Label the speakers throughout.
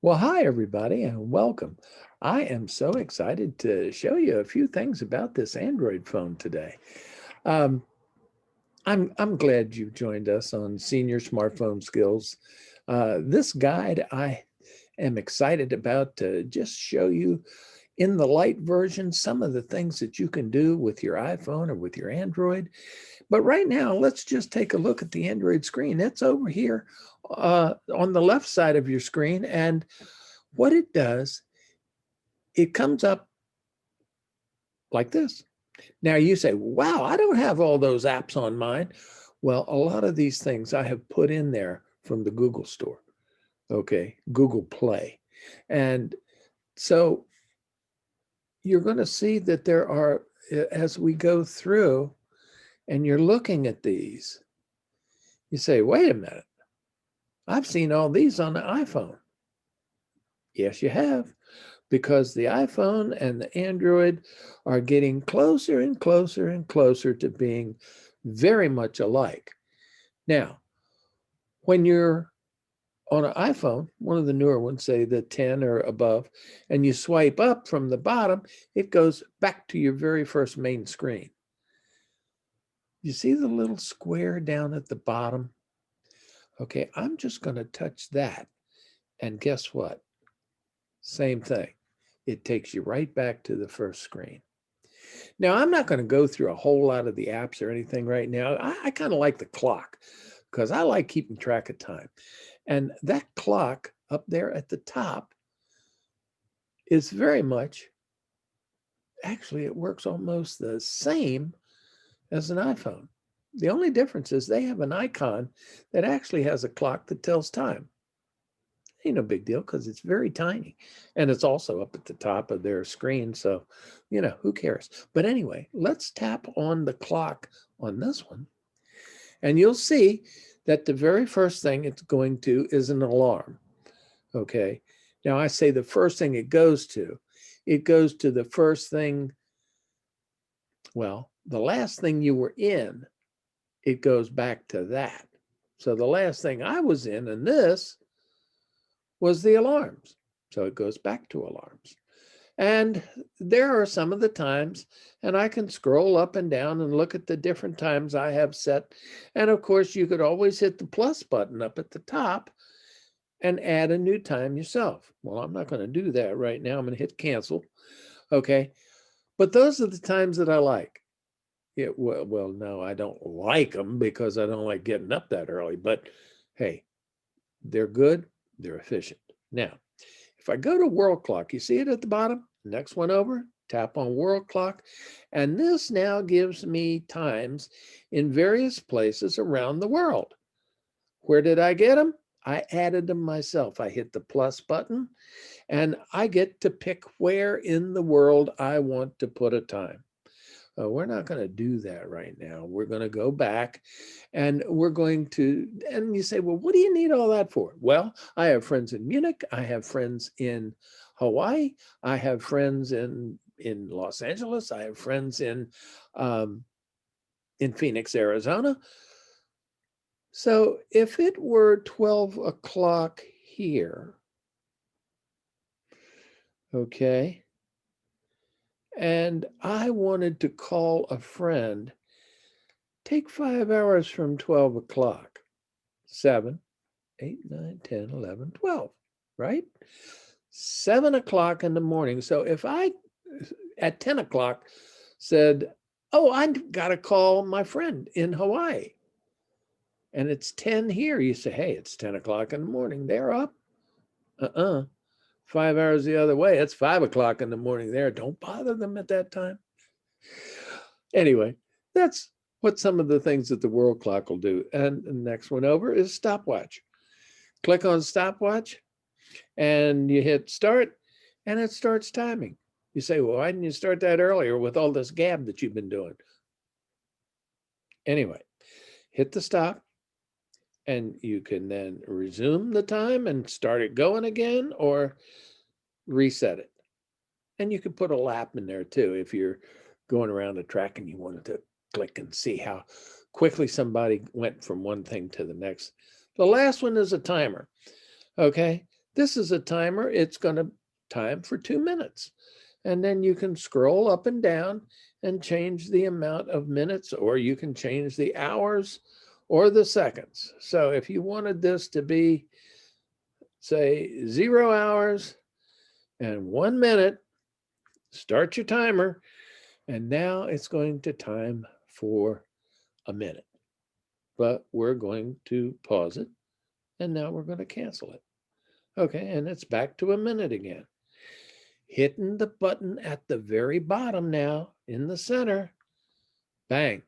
Speaker 1: Well, hi, everybody, and welcome. I am so excited to show you a few things about this Android phone today. Um, I'm glad you joined us on Senior Smartphone Skills. This guide I am excited about to just show you in the light version some of the things that you can do with your iPhone or with your Android. But right now, let's just take a look at the Android screen. It's over here on the left side of your screen, and what it does, it comes up like this. Now you say, wow, I don't have all those apps on mine. Well, a lot of these things I have put in there from the Google Store, okay, Google Play. And so you're going to see that there are, as we go through and you're looking at these, you say, wait a minute, I've seen all these on the iPhone. Yes, you have, because the iPhone and the Android are getting closer and closer and closer to being very much alike. Now, when you're on an iPhone, one of the newer ones, say the 10 or above, and you swipe up from the bottom, it goes back to your very first main screen. You see the little square down at the bottom? Okay, I'm just going to touch that. And guess what? Same thing. It takes you right back to the first screen. Now, I'm not going to go through a whole lot of the apps or anything right now. I kind of like the clock because I like keeping track of time. And that clock up there at the top is very much, actually, it works almost the same as an iPhone. The only difference is they have an icon that actually has a clock that tells time. Ain't no big deal because it's very tiny. And it's also up at the top of their screen. So, who cares? But anyway, let's tap on the clock on this one. And you'll see that the very first thing it's going to is an alarm. Okay. Now I say the first thing it goes to the first thing, well, the last thing you were in, it goes back to that. So the last thing I was in, and this was the alarms. So it goes back to alarms. And there are some of the times, and I can scroll up and down and look at the different times I have set. And of course, you could always hit the plus button up at the top and add a new time yourself. Well, I'm not going to do that right now. I'm going to hit cancel. Okay. But those are the times that I like. No, I don't like them because I don't like getting up that early. But hey, they're good. They're efficient. Now, if I go to world clock, you see it at the bottom? Next one over, tap on world clock. And this now gives me times in various places around the world. Where did I get them? I added them myself. I hit the plus button and I get to pick where in the world I want to put a time. We're not going to do that right now. We're going to go back and we're going to, and you say, well, what do you need all that for? Well, I have friends in Munich. I have friends in Hawaii. I have friends in Los Angeles. I have friends um, in Phoenix, Arizona. So if it were 12 o'clock here, okay, and I wanted to call a friend, take 5 hours from 12 o'clock, 7, 8, 9, 10, 11, 12, right? 7 o'clock in the morning. So if I, at 10 o'clock, said, oh, I got to call my friend in Hawaii, and it's 10 here, you say, hey, it's 10 o'clock in the morning. They're up. 5 hours the other way. It's 5 o'clock in the morning there. Don't bother them at that time. Anyway, that's what some of the things that the world clock will do. And the next one over is stopwatch. Click on stopwatch and you hit start and it starts timing. You say, well, why didn't you start that earlier with all this gab that you've been doing? Anyway, hit the stop and you can then resume the time and start it going again or reset it. And you could put a lap in there too if you're going around the track and you wanted to click and see how quickly somebody went from one thing to the next. The last one is a timer. Okay. This is a timer. It's going to time for 2 minutes. And then you can scroll up and down and change the amount of minutes, or you can change the hours or the seconds. So if you wanted this to be, say, 0 hours and 1 minute, start your timer. And now it's going to time for a minute. But we're going to pause it. And now we're going to cancel it. Okay, and it's back to a minute again. Hitting the button at the very bottom now in the center. Bang,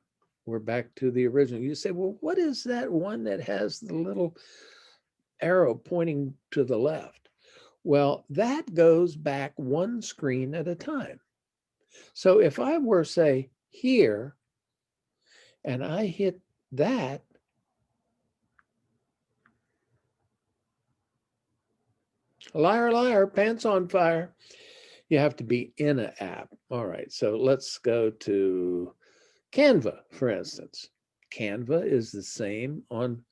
Speaker 1: we're back to the original. You say, well, what is that one that has the little arrow pointing to the left? Well, that goes back one screen at a time. So if I were, say, here, and I hit that, liar, liar, pants on fire. You have to be in an app. All right, so let's go to Canva, for instance. Canva is the same on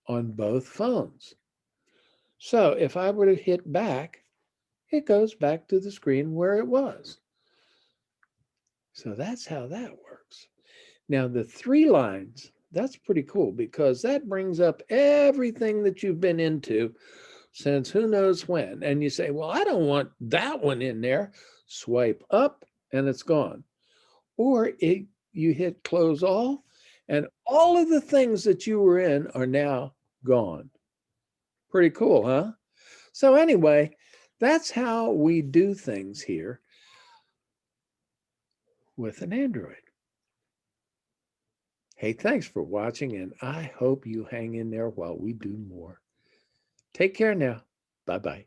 Speaker 1: both phones. So if I were to hit back, it goes back to the screen where it was. So that's how that works. Now the 3 lines, that's pretty cool because that brings up everything that you've been into since who knows when. And you say, well, I don't want that one in there. Swipe up and it's gone. Or you hit close all and all of the things that you were in are now gone. Pretty cool, huh? So anyway, that's how we do things here with an Android. Hey, thanks for watching, and I hope you hang in there while we do more. Take care now. Bye-bye.